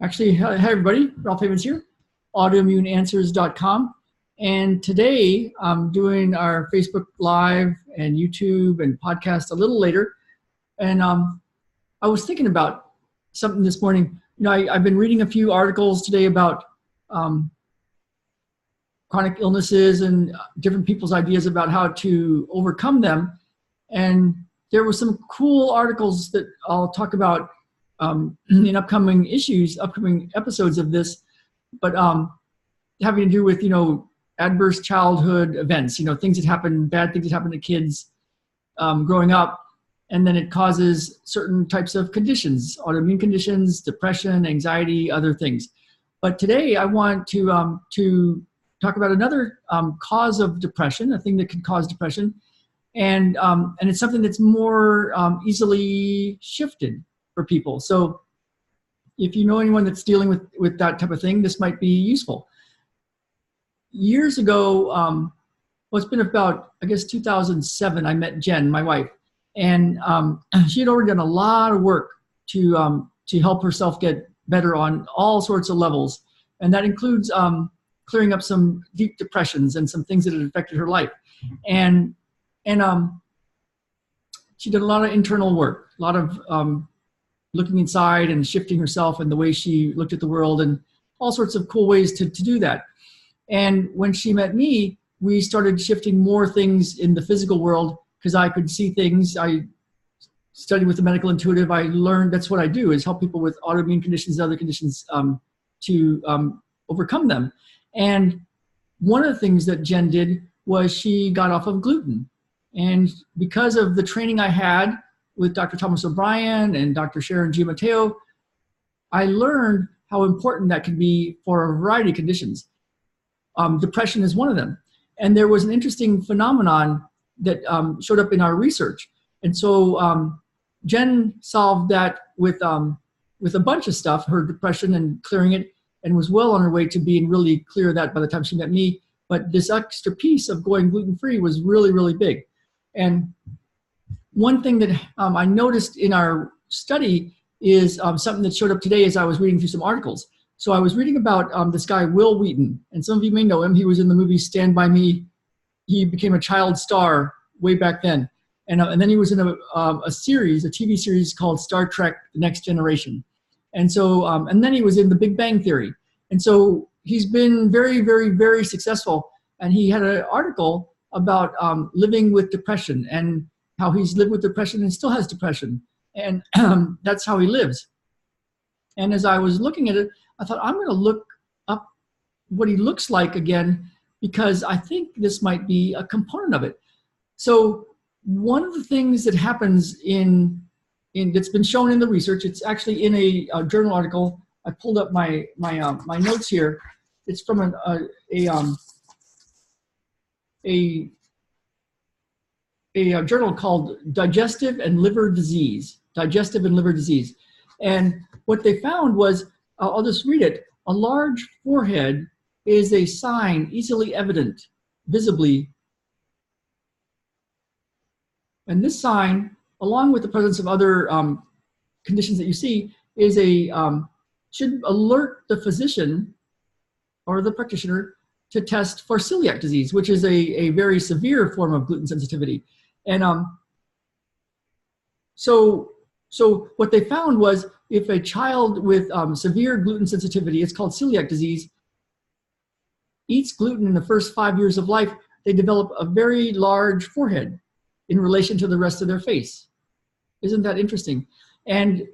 Actually, hi everybody, Ralph Havens here, autoimmuneanswers.com. And today I'm doing our Facebook Live and YouTube and podcast a little later. And I was thinking about something this morning. You know, I've been reading a few articles today about chronic illnesses and different people's ideas about how to overcome them. And there were some cool articles that I'll talk about in upcoming episodes of this, but having to do with, adverse childhood events, things that happen, bad things that happen to kids growing up, and then it causes certain types of conditions, autoimmune conditions, depression, anxiety, other things. But today I want to talk about another cause of depression, a thing that can cause depression, and it's something that's more easily shifted for people. So if you know anyone that's dealing with that type of thing, this might be useful. Years ago, well, it's been about, I guess, 2007, I met Jen, my wife, and she had already done a lot of work to help herself get better on all sorts of levels. And that includes clearing up some deep depressions and some things that had affected her life. And she did a lot of internal work, a lot of looking inside and shifting herself and the way she looked at the world and all sorts of cool ways to do that. And when she met me, we started shifting more things in the physical world because I could see things. I studied with the medical intuitive. I learned that's what I do, is help people with autoimmune conditions and other conditions to overcome them. And one of the things that Jen did was she got off of gluten. And because of the training I had with Dr. Thomas O'Brien and Dr. Sharon G. Mateo, I learned how important that can be for a variety of conditions. Depression is one of them. And there was an interesting phenomenon that showed up in our research. And so Jen solved that with a bunch of stuff, her depression and clearing it, and was well on her way to being really clear of that by the time she met me. But this extra piece of going gluten-free was really, really big. And one thing that I noticed in our study is something that showed up today as I was reading through some articles. So I was reading about this guy, Wil Wheaton, and some of you may know him. He was in the movie Stand By Me. He became a child star way back then. And then he was in a series, a TV series called Star Trek: The Next Generation. And so, and then he was in The Big Bang Theory. And so he's been very, very, very successful. And he had an article about living with depression and how he's lived with depression and still has depression. And that's how he lives. And as I was looking at it, I thought, I'm going to look up what he looks like again, because I think this might be a component of it. So one of the things that happens that's been shown in the research, it's actually in a journal article. I pulled up my notes here. It's from a journal called Digestive and Liver Disease. And what they found was, I'll just read it. A large forehead is a sign easily evident, visibly. And this sign, along with the presence of other conditions that you see, is should alert the physician or the practitioner to test for celiac disease, which is a very severe form of gluten sensitivity. And so what they found was, if a child with severe gluten sensitivity, it's called celiac disease, eats gluten in the first 5 years of life, they develop a very large forehead in relation to the rest of their face. Isn't that interesting? And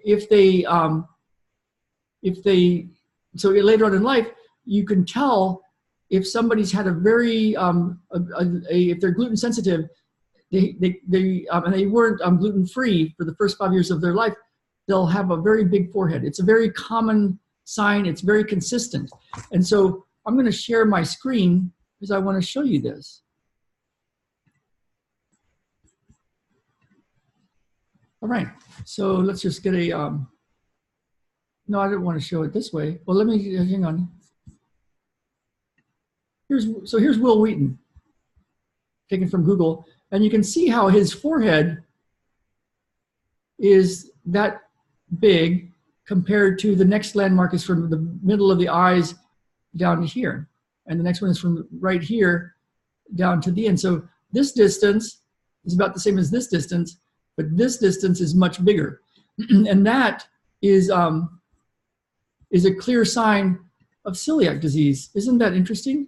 so later on in life, you can tell if somebody's had a very, if they're gluten sensitive, and they weren't gluten-free for the first 5 years of their life, they'll have a very big forehead. It's a very common sign. It's very consistent. And so I'm going to share my screen because I want to show you this. All right. So let's just get a, no, I didn't want to show it this way. Well, let me, hang on. Here's Wil Wheaton, taken from Google. And you can see how his forehead is that big compared to the next landmark is from the middle of the eyes down to here. And the next one is from right here down to the end. So this distance is about the same as this distance, but this distance is much bigger. And that is a clear sign of celiac disease. Isn't that interesting?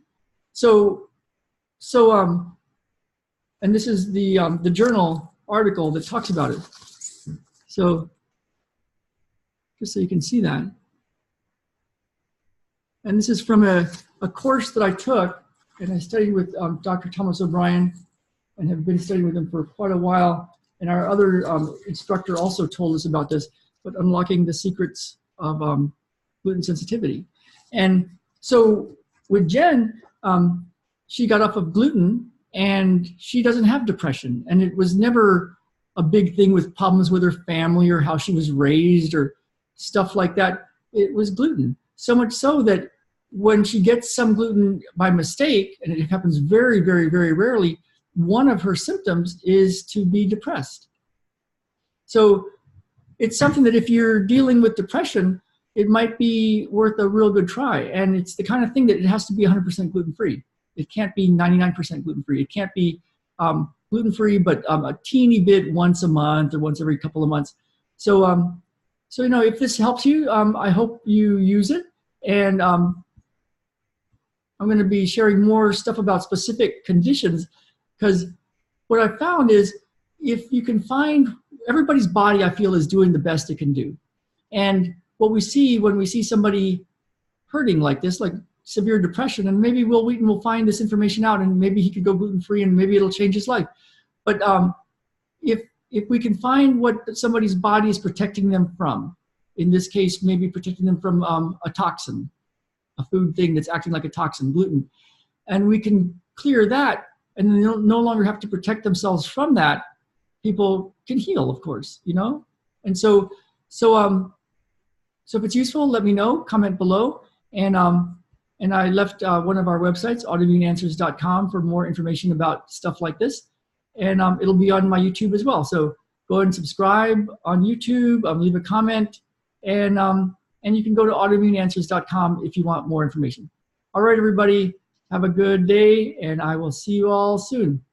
And this is the journal article that talks about it. So just so you can see that. And this is from a course that I took, and I studied with Dr. Thomas O'Brien and have been studying with him for quite a while. And our other instructor also told us about this, but unlocking the secrets of gluten sensitivity. And so with Jen, she got off of gluten and she doesn't have depression. And it was never a big thing with problems with her family or how she was raised or stuff like that. It was gluten. So much so that when she gets some gluten by mistake, and it happens very, very, very rarely, one of her symptoms is to be depressed. So it's something that if you're dealing with depression, it might be worth a real good try. And it's the kind of thing that it has to be 100% gluten-free. It can't be 99% gluten-free. It can't be gluten-free, but a teeny bit once a month or once every couple of months. So, so you know, if this helps you, I hope you use it. And I'm going to be sharing more stuff about specific conditions, because what I found is if you can find, everybody's body, I feel, is doing the best it can do. And what we see when we see somebody hurting like this, like severe depression, and maybe Will Wheaton will find this information out and maybe he could go gluten-free and maybe it'll change his life. But if we can find what somebody's body is protecting them from, in this case, maybe protecting them from a toxin, a food thing that's acting like a toxin, gluten, and we can clear that and they no longer have to protect themselves from that, people can heal, of course, you know? And so if it's useful, let me know, comment below. And I left one of our websites, autoimmuneanswers.com, for more information about stuff like this. And it'll be on my YouTube as well. So go ahead and subscribe on YouTube, leave a comment, and you can go to autoimmuneanswers.com if you want more information. All right, everybody, have a good day, and I will see you all soon.